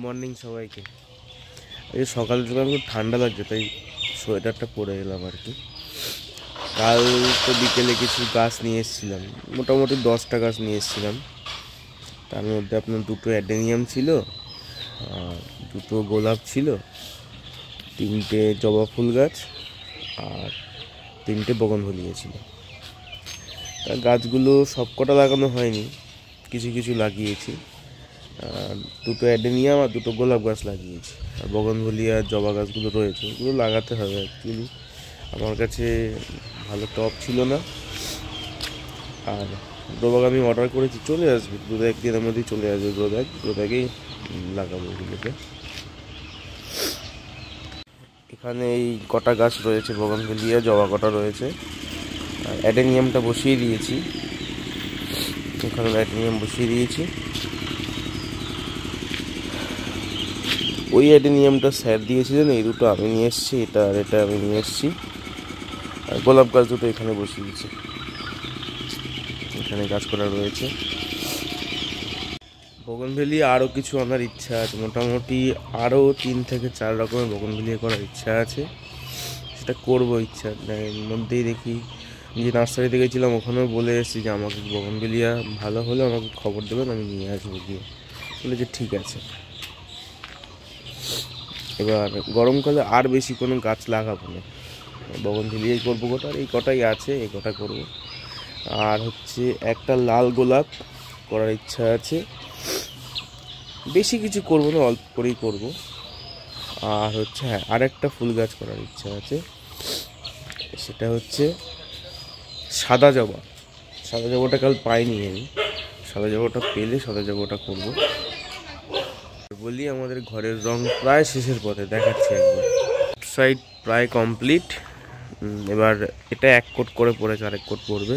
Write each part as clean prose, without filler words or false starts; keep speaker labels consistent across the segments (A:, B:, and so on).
A: Morning সবাইকে। এই সকাল সকাল খুব ঠান্ডা লাগছে, তাই সোয়েটারটা পরে এলাম আর কি। কাল তো বিকেলে কিছু গাছ নিয়ে এসেছিলাম, মোটামুটি 10টা গাছ নিয়ে এসেছিলাম। তার মধ্যে আপনার 2টো অ্যাডেনিয়াম ছিল, আর 2টো গোলাপ ছিল, 3টে জবা ফুল গাছ, আর 3টে বগনভেলিয়া ছিল। তা গাছগুলো সবকটা লাগানো হয়নি, কিছু কিছু লাগিয়েছি। 2টো অ্যাডেনিয়াম আর 2টো গোলাপ গাছ লাগিয়েছি, আর বগনভেলিয়া জবা গাছগুলো রয়েছে, ওগুলো লাগাতে হবে। অ্যাকচুয়ালি আমার কাছে ভালো টব ছিল না, আর গ্রোব্যাগ আমি অর্ডার করেছি, চলে আসবে 2-1 দিনের মধ্যেই চলে আসবে। গ্রোব্যাগেই লাগাবো ওগুলোকে। এখানে এই কটা গাছ রয়েছে, বগনভেলিয়া জবা কটা রয়েছে, আর অ্যাডেনিয়ামটা বসিয়ে দিয়েছি। এখানে অ্যাডেনিয়াম বসিয়ে দিয়েছি। ওই অ্যাডেনিয়ামটা স্যার দিয়েছিলেন, এই দুটো আমি নিয়ে এসেছি, এটা আর এটা আমি নিয়ে এসেছি। আর গোলাপ গাছ দুটো এখানে বসিয়ে দিয়েছি, এখানে গাছ করা রয়েছে। বগনভেলিয়া আরও কিছু আনার ইচ্ছা আছে, মোটামুটি আরও 3 থেকে 4 রকমের বগনভেলিয়া করার ইচ্ছা আছে। সেটা করবো, ইচ্ছা এর মধ্যেই দেখি। যে নার্সারিতে গেছিলাম ওখানেও বলে এসেছি যে আমাকে বগনভেলিয়া ভালো হলে আমাকে খবর দেবেন, আমি নিয়ে আসবো গিয়ে। বলে যে ঠিক আছে। এবার গরমকালে আর বেশি কোনো গাছ লাগাবো না, বগনভেলিয়াই করবো গোটা, আর এই কটাই আছে, এই কটা করবো। আর হচ্ছে একটা লাল গোলাপ করার ইচ্ছা আছে, বেশি কিছু করবো না, অল্প করেই করবো। আর হচ্ছে হ্যাঁ, আর একটা ফুল গাছ করার ইচ্ছা আছে, সেটা হচ্ছে সাদা জবা। সাদা জবাটা কাল পাইনি আমি, সাদা জবাটা পেলে সাদা জবাটা করবো। বলি আমাদের ঘরের রং প্রায় শেষের পথে, দেখাচ্ছি একবার। সাইড প্রায় কমপ্লিট, এবার এটা 1 কোট করে পড়েছে, আরেক কোট পড়বে।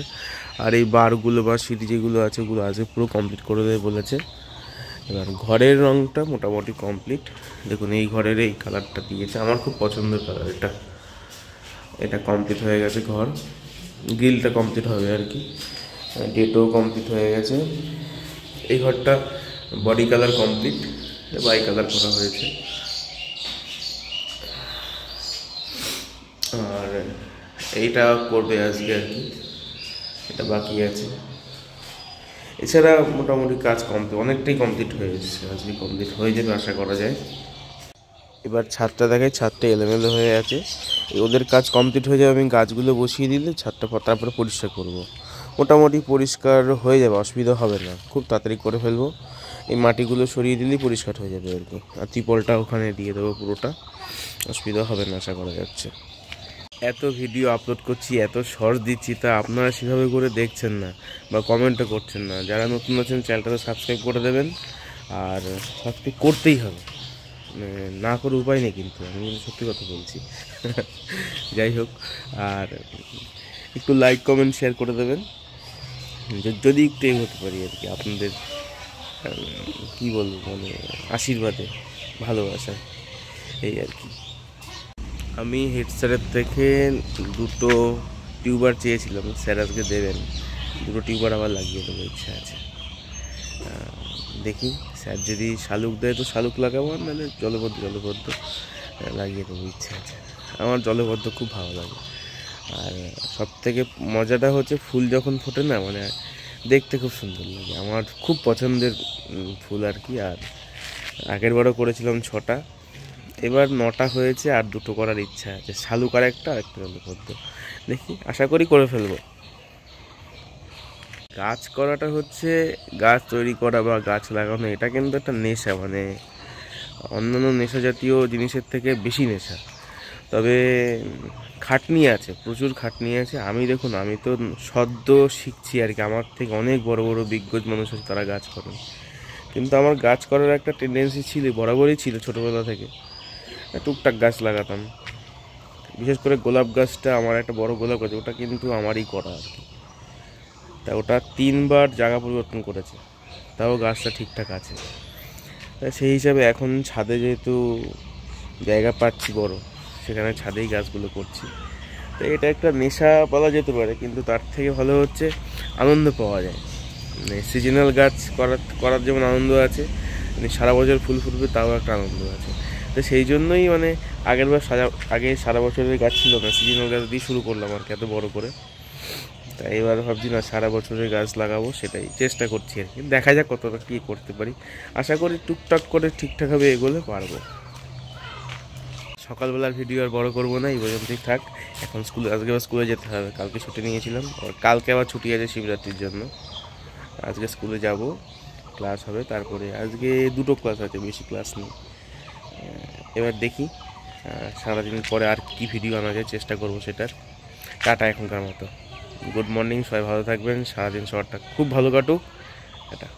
A: আর এই বারগুলো বা সিঁড়ি যেগুলো আছে ওগুলো আছে পুরো কমপ্লিট করে দেবে বলেছে। এবার ঘরের রংটা মোটামুটি কমপ্লিট। দেখুন এই ঘরের এই কালারটা দিয়েছে, আমার খুব পছন্দের কালার এটা। এটা কমপ্লিট হয়ে গেছে ঘর, গ্রিলটা কমপ্লিট হবে আর কি, ডেটও কমপ্লিট হয়ে গেছে। এই ঘরটা বডি কালার কমপ্লিট, বাই কালার করা হয়েছে। আর এইটা করবে আজকে আর কি, এটা বাকি আছে। এছাড়া মোটামুটি কাজ কমপ্লিট, অনেকটাই কমপ্লিট হয়ে এসেছে, আজকে কমপ্লিট হয়ে যাবে আশা করা যায়। এবার ছাদটা দেখায়, ছাদটা এলোমেলো হয়ে আছে, ওদের কাজ কমপ্লিট হয়ে যাবে, আমি গাছগুলো বসিয়ে দিলে ছাদটা তারপরে পরিষ্কার করব। মোটামুটি পরিষ্কার হয়ে যাবে, অসুবিধা হবে না, খুব তাড়াতাড়ি করে ফেলবো। এই মাটিগুলো সরিয়ে দিলেই পরিষ্কার হয়ে যাবে আর কি। আর ত্রিপলটা ওখানে দিয়ে দেবো পুরোটা, অসুবিধা হবে না আশা করা যাচ্ছে। এত ভিডিও আপলোড করছি, এত শর্টস দিচ্ছি, তা আপনারা সেভাবে করে দেখছেন না বা কমেন্টও করছেন না। যারা নতুন আছেন চ্যানেলটাতে সাবস্ক্রাইব করে দেবেন, আর সাবস্ক্রাইব করতেই হবে, না করে উপায় নেই, কিন্তু আমি সত্যি কথা বলছি। যাই হোক, আর একটু লাইক কমেন্ট শেয়ার করে দেবেন, যদি একটু এগোতে পারি আর কি, আপনাদের কী বলবো, মানে আশীর্বাদে, ভালোবাসা, এই আর কি। আমি হেড স্যারের থেকে 2টো টিউবার চেয়েছিলাম, স্যার আজকে দেবেন। 2টো টিউবার আবার লাগিয়ে দেবো ইচ্ছা আছে। দেখি স্যার যদি শালুক দেয় তো শালুক লাগাবো, আর নাহলে জলভদ্র লাগিয়ে দেবো ইচ্ছা আছে। আমার জলভদ্র খুব ভালো লাগে। আর সবথেকে মজাটা হচ্ছে ফুল যখন ফোটে না, মানে দেখতে খুব সুন্দর লাগে, আমার খুব পছন্দের ফুল আর কি। আর আগের বারও করেছিলাম 6টা, এবার 9টা হয়েছে, আর 2টো করার ইচ্ছা আছে, শালুক আর একটা জলভদ্র। দেখি, আশা করি করে ফেলবো। গাছ করাটা হচ্ছে, গাছ তৈরি করা বা গাছ লাগানো, এটা কিন্তু একটা নেশা, মানে অন্যান্য নেশা জাতীয় জিনিসের থেকে বেশি নেশা। তবে খাটনি আছে, প্রচুর খাটনি আছে। দেখুন আমি তো সদ্য শিখছি আর কি, আমার থেকে অনেক বড় বড় বিজ্ঞ মানুষ আছে, তারা গাছ করেন। কিন্তু আমার গাছ করার একটা টেন্ডেন্সি ছিল, বরাবরই ছিল, ছোটোবেলা থেকে টুকটাক গাছ লাগাতাম। বিশেষ করে গোলাপ গাছটা, আমার একটা বড় গোলাপ গাছ, ওটা কিন্তু আমারই করা আর কি। তা ওটা 3বার জায়গা পরিবর্তন করেছে, তাও গাছটা ঠিকঠাক আছে। তাই সেই হিসাবে এখন ছাদে যেহেতু জায়গা পাচ্ছি বড়, সেখানে ছাদেই গাছগুলো করছি। তো এটা একটা নেশা বলা যেতে পারে, কিন্তু তার থেকে ভালো হচ্ছে আনন্দ পাওয়া যায়। মানে সিজনাল গাছ করার যেমন আনন্দ আছে, মানে সারা বছর ফুল ফুটবে তাও একটা আনন্দ আছে। তো সেই জন্যই মানে আগেরবার আগে সারা বছরের গাছ ছিল না, সিজনাল গাছ দিয়ে শুরু করলাম আর কি এত বড় করে। তাই এবার ভাবছি না সারা বছরের গাছ লাগাবো, সেটাই চেষ্টা করছি আর কি। দেখা যাক কতটা কী করতে পারি, আশা করি টুকটাক করে ঠিকঠাকভাবে এগোলে পারবো। সকালবেলার ভিডিও আর বড় করবো না, এই পর্যন্তই থাক। এখন আজকে আবার স্কুলে যেতে হবে, কালকে ছুটি নিয়েছিলাম, কালকে আবার ছুটি আছে শিবরাত্রির জন্য। আজকে স্কুলে যাব, ক্লাস হবে, তারপরে আজকে 2টো ক্লাস আছে, বেশি ক্লাস নেই। এবার দেখি সারাদিন পরে আর কি ভিডিও আনা যায়, চেষ্টা করবো সেটার। টাটা এখনকার মতো, গুড মর্নিং, সবাই ভালো থাকবেন, সারাদিন সবারটা খুব ভালো কাটুক, টাটা।